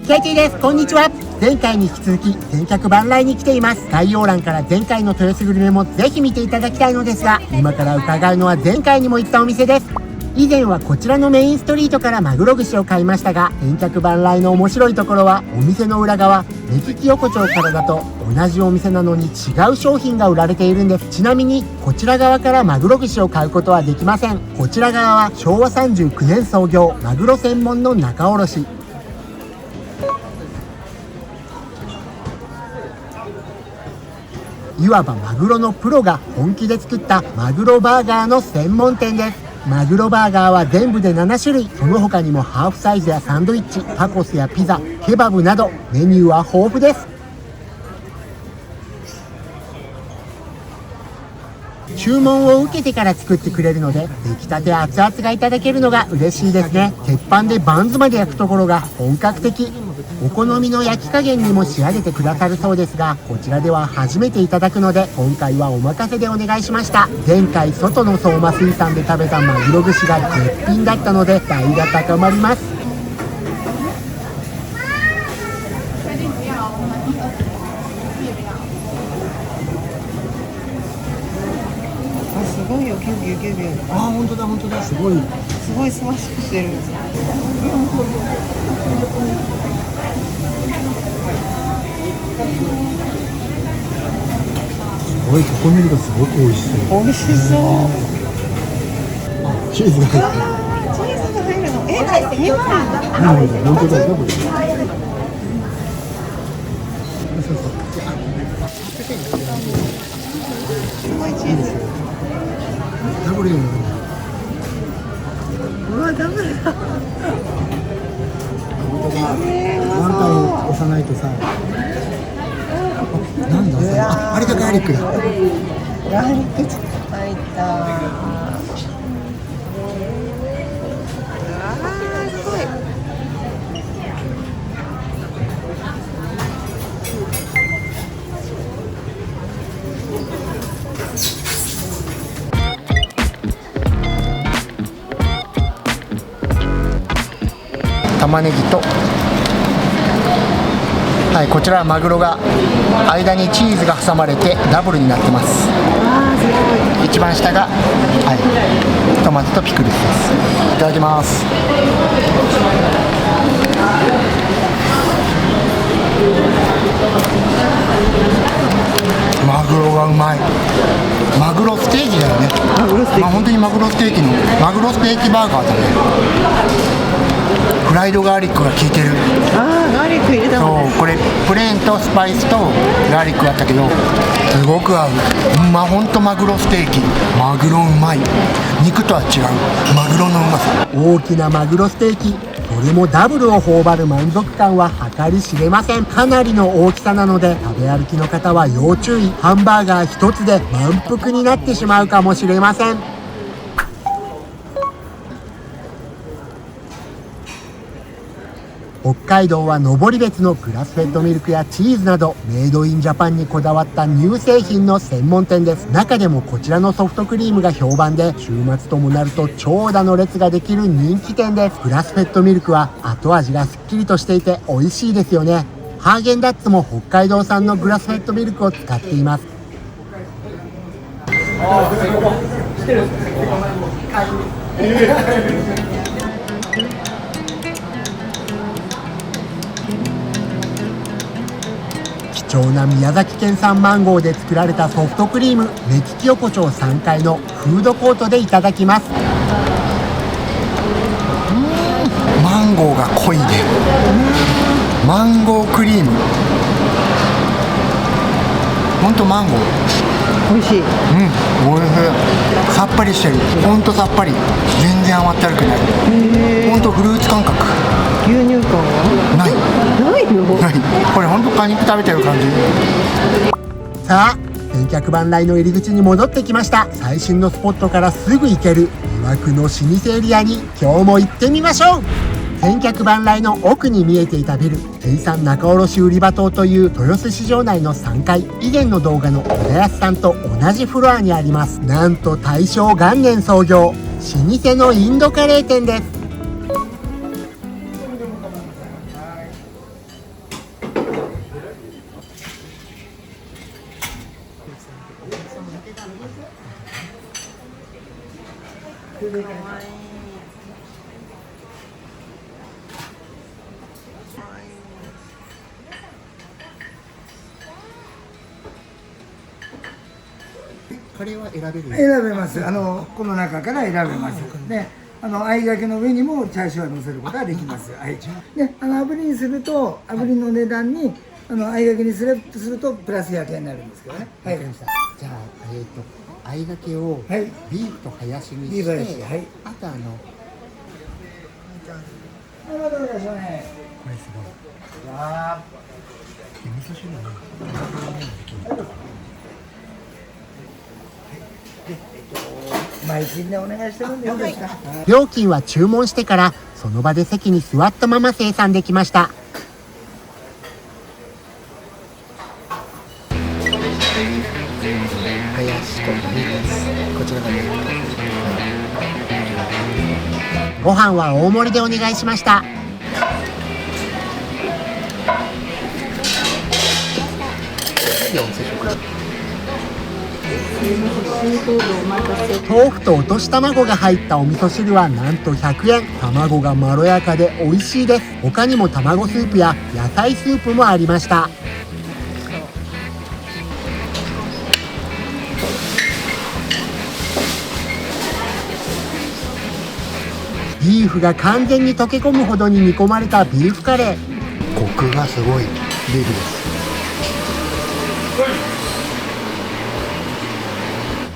KT です。こんにちは。前回に引き続き千客万来に来ています。概要欄から前回の豊洲グルメもぜひ見ていただきたいのですが、今から伺うのは前回にも行ったお店です。以前はこちらのメインストリートからマグロ串を買いましたが、千客万来の面白いところはお店の裏側、目利き横丁からだと同じお店なのに違う商品が売られているんです。ちなみにこちら側からマグロ串を買うことはできません。こちら側は昭和39年創業、マグロ専門の仲卸。いわばマグロのプロが本気で作ったマグロバーガーの専門店です。マグロバーガーは全部で7種類、その他にもハーフサイズやサンドイッチ、タコスやピザ、ケバブなどメニューは豊富です。注文を受けてから作ってくれるので、出来たて熱々がいただけるのが嬉しいですね。鉄板でバンズまで焼くところが本格的。お好みの焼き加減にも仕上げてくださるそうですが、こちらでは初めていただくので今回はお任せでお願いしました。前回外の相馬水産で食べたマグロ串が絶品だったので期待が高まります。すごいよ、ギュギュギュギュ。あ、本当だ本当だ、すごいすごいすましくしてる。すごい、ここ見るとすごく美味しそう。美味しそう。あ、チーズが入ってる。チーズが入るの。2枚。本当だ、ダブル。すごいチーズ。ダブルよ。うわ、ダブルだ。何回押さないとさ。なんだ、あれがガーリックだ。ガーリック入った。すごい。玉ねぎと、はい、こちらはマグロが間にチーズが挟まれてダブルになってます。一番下が、はい、トマトとピクルスです。いただきます。マグロがうまい。マグロステーキだよね。まあ本当にマグロステーキのマグロステーキバーガーだね。フライドガーリックが効いてる。ああ、ガーリック入れたもんね。そう、これプレーンとスパイスとガーリックあったけどすごく合う。ほんとマグロステーキ、マグロうまい。肉とは違うマグロのうまさ。大きなマグロステーキ、それもダブルを頬張る満足感は計り知れません。かなりの大きさなので食べ歩きの方は要注意。ハンバーガー一つで満腹になってしまうかもしれません。北海道は登別のグラスフェッドミルクやチーズなどメイドインジャパンにこだわった乳製品の専門店です。中でもこちらのソフトクリームが評判で、週末ともなると長蛇の列ができる人気店です。グラスフェッドミルクは後味がすっきりとしていて美味しいですよね。ハーゲンダッツも北海道産のグラスフェッドミルクを使っています。貴重な宮崎県産マンゴーで作られたソフトクリーム、目利き横丁3階のフードコートでいただきます。マンゴーが濃いね。マンゴークリーム、ほんとマンゴー美味しい。おいしい。さっぱりしてる。ほんとさっぱり。全然甘ったるくない。ほんとフルーツ感覚。牛乳感はないの。ない。これほんと果肉食べてる感じ。さあ、千客万来の入り口に戻ってきました。最新のスポットからすぐ行ける魅惑の老舗エリアに今日も行ってみましょう。千客万来の奥に見えていたビル、水産仲卸売場棟という豊洲市場内の3階、以前の動画の小田康さんと同じフロアにあります。なんと大正元年創業、老舗のインドカレー店です。カレーは選べる？選べます。この中から選べます。で、合いがけの上にもチャーシューを乗せることができます。はい。で、炙りにすると、炙りの値段に、合いがけにするとプラス100円になるんですけどね。はい。じゃあ、合いがけをビーフとハヤシにして、はい、あとはい、またお願いしますね。これすごい。わー。味噌汁ね。毎日でお願いしてるんでいいですか？料金は注文してからその場で席に座ったまま精算できました。ハヤシとミートです。こちらがご飯は大盛りでお願いしました。豆腐と落とし卵が入ったお味噌汁はなんと100円。卵がまろやかで美味しいです。他にも卵スープや野菜スープもありました。ビーフが完全に溶け込むほどに煮込まれたビーフカレー。コクがすごいビーフです。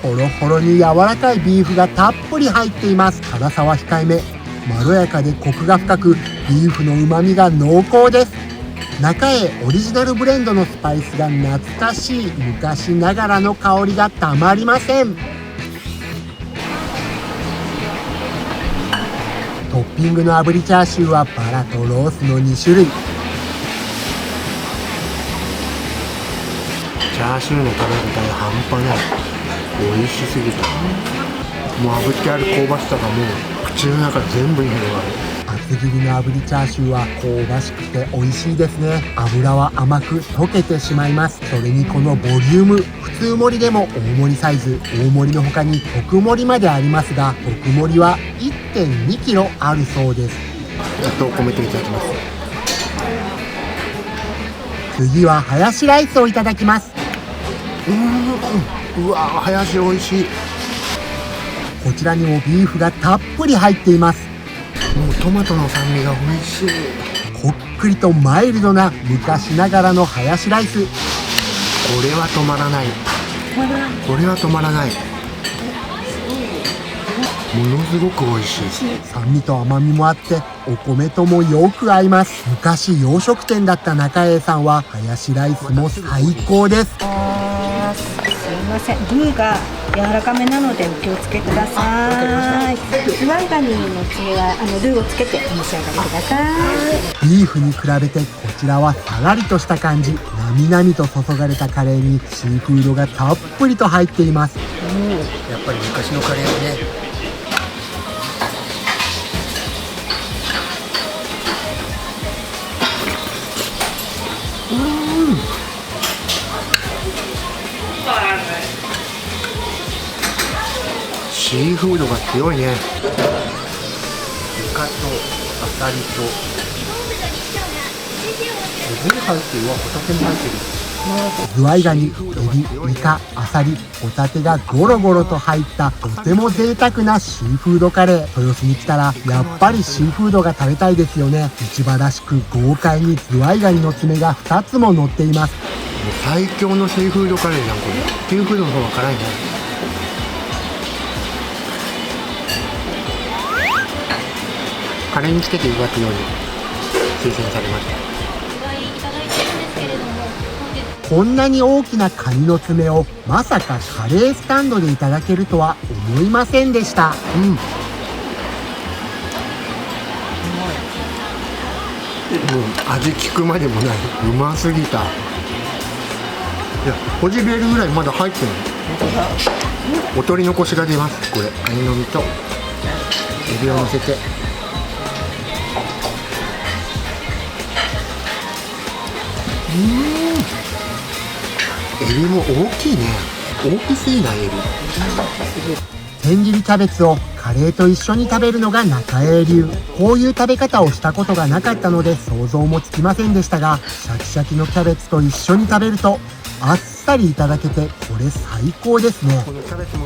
ほろほろに柔らかいビーフがたっぷり入っています。辛さは控えめ、まろやかでコクが深く、ビーフの旨味が濃厚です。中へオリジナルブレンドのスパイスが懐かしい昔ながらの香りがたまりません。トッピングの炙りチャーシューはバラとロースの2種類。チャーシューの食べ応え半端ない。美味しすぎた。もう炙ってある香ばしさがもう口の中全部に広がる。厚切りの炙りチャーシューは香ばしくて美味しいですね。油は甘く溶けてしまいます。それにこのボリューム、普通盛りでも大盛りサイズ、大盛りの他に特盛りまでありますが、特盛りは 1.2 キロあるそうです。納豆を込めていただきます。次はハヤシライスをいただきます。うわー、ハヤシ美味しい。こちらにもビーフがたっぷり入っています。もうトマトの酸味が美味しい。こっくりとマイルドな昔ながらのハヤシライス。これは止まらない。これは止まらない。ものすごく美味しい。酸味と甘みもあってお米ともよく合います。昔洋食店だった中栄さんはハヤシライスも最高です。すいません、ルーが柔らかめなのでお気をつけください。ズワイガニの次はルーをつけてお召し上がりください。ビーフに比べてこちらはさらりとした感じ。なみなみと注がれたカレーにシーフードがたっぷりと入っています。やっぱり昔のカレーはね。シーフードが強いね。イカとアサリとエビに入ってるわ、ホタテも入ってる。ズワイガニ、エビ、イカ、アサリ、ホタテがゴロゴロと入ったとても贅沢なシーフードカレー。豊洲に来たらやっぱりシーフードが食べたいですよね。市場らしく豪快にズワイガニの爪が2つも乗っています。もう最強のシーフードカレーじゃんこれ。シーフードの方が辛いね。カレーにつけていただくように推薦されました。こんなに大きなカニの爪をまさかカレースタンドでいただけるとは思いませんでした。味聞くまでもない。うますぎた。いや、ほじれるぐらいまだ入ってる。お取り残しが出ます。これカニの身とエビを乗せて。エビも大きいね。大きすぎないエビ。千切りキャベツをカカレーと一緒に食べるのが中江流。こういう食べ方をしたことがなかったので想像もつきませんでしたが、シャキシャキのキャベツと一緒に食べるとあっさりいただけて、これ最高ですね。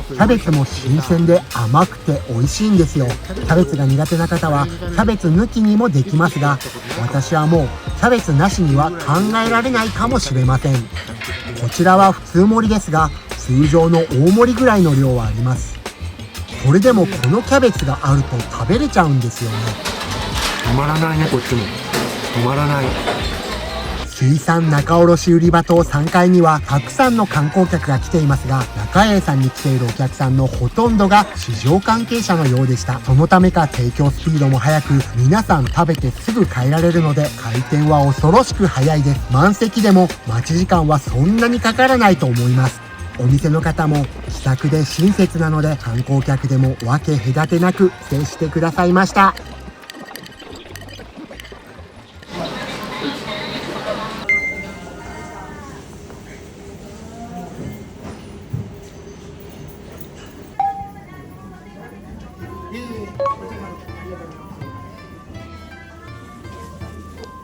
キャベツも新鮮で甘くて美味しいんですよ。キャベツが苦手な方はキャベツ抜きにもできますが、私はもうキャベツなしには考えられないかもしれません。こちらは普通盛りですが、通常の大盛りぐらいの量はあります。それでもこのキャベツがあると食べれちゃうんですよね。止まらないね、こっちも止まらない。水産仲卸売場棟3階にはたくさんの観光客が来ていますが、中栄さんに来ているお客さんのほとんどが市場関係者のようでした。そのためか提供スピードも速く、皆さん食べてすぐ帰られるので開店は恐ろしく早いです。満席でも待ち時間はそんなにかからないと思います。お店の方も気さくで親切なので、観光客でも分け隔てなく接してくださいました。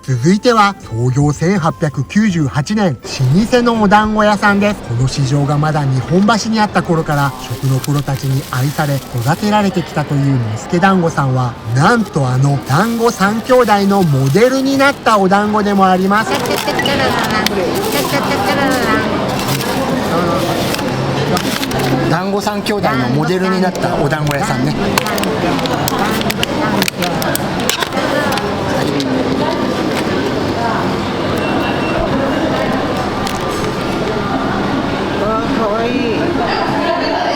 続いては創業1898年、老舗のお団子屋さんです。この市場がまだ日本橋にあった頃から食のプロたちに愛され育てられてきたという茂助団子さんは、なんとあの団子三兄弟のモデルになったお団子でもあります。団子三兄弟のモデルになったお団子屋さんね。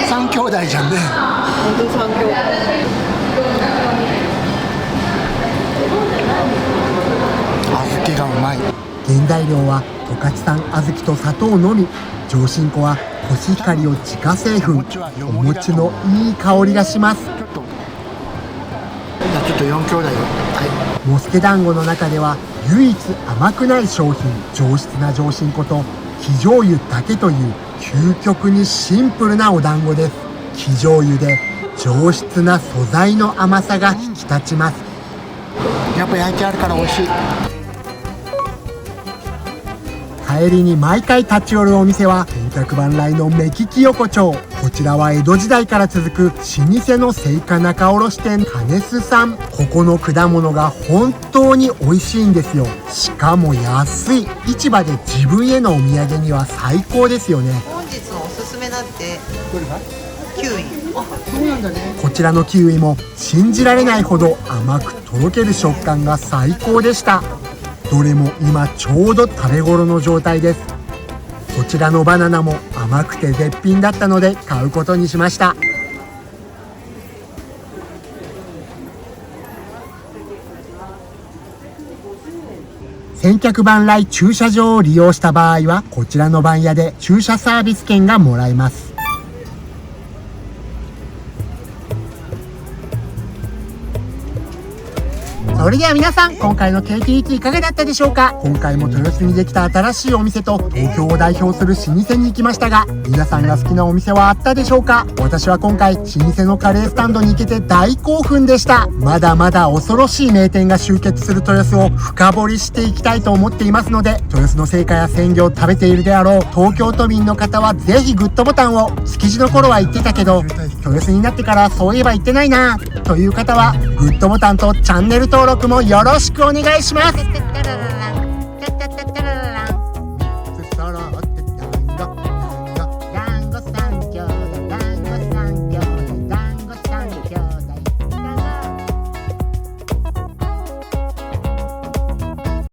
三兄弟じゃんね。本当三兄弟。小豆がうまい。原材料は十勝産小豆と砂糖のみ。上新粉はコシヒカリを自家製粉。お餅のいい香りがします。ちょっと4兄弟よ。茂助団子の中では唯一甘くない商品、上質な上新粉と生醤油だけという究極にシンプルなお団子です。生醤油で上質な素材の甘さが引き立ちます。やっぱ焼いてあるから美味しい。帰りに毎回立ち寄るお店は千客万来の目利き横丁。こちらは江戸時代から続く老舗の青果仲卸店金須さん。ここの果物が本当に美味しいんですよ。しかも安い。市場で自分へのお土産には最高ですよね。本日のおすすめだってキウイ。そうなんだね。こちらのキウイも信じられないほど甘くとろける食感が最高でした。どれも今ちょうど食べ頃の状態です。こちらのバナナも甘くて絶品だったので買うことにしました。千客万来駐車場を利用した場合は、こちらの番屋で駐車サービス券がもらえます。それでは皆さん、今回の KTT いかがだったでしょうか。今回も豊洲にできた新しいお店と東京を代表する老舗に行きましたが、皆さんが好きなお店はあったでしょうか。私は今回老舗のカレースタンドに行けて大興奮でした。まだまだ恐ろしい名店が集結する豊洲を深掘りしていきたいと思っていますので、豊洲の青果や鮮魚を食べているであろう東京都民の方はぜひグッドボタンを。築地の頃は言ってたけど豊洲になってからそういえば言ってないなという方はグッドボタンとチャンネル登録もよろしくお願いします。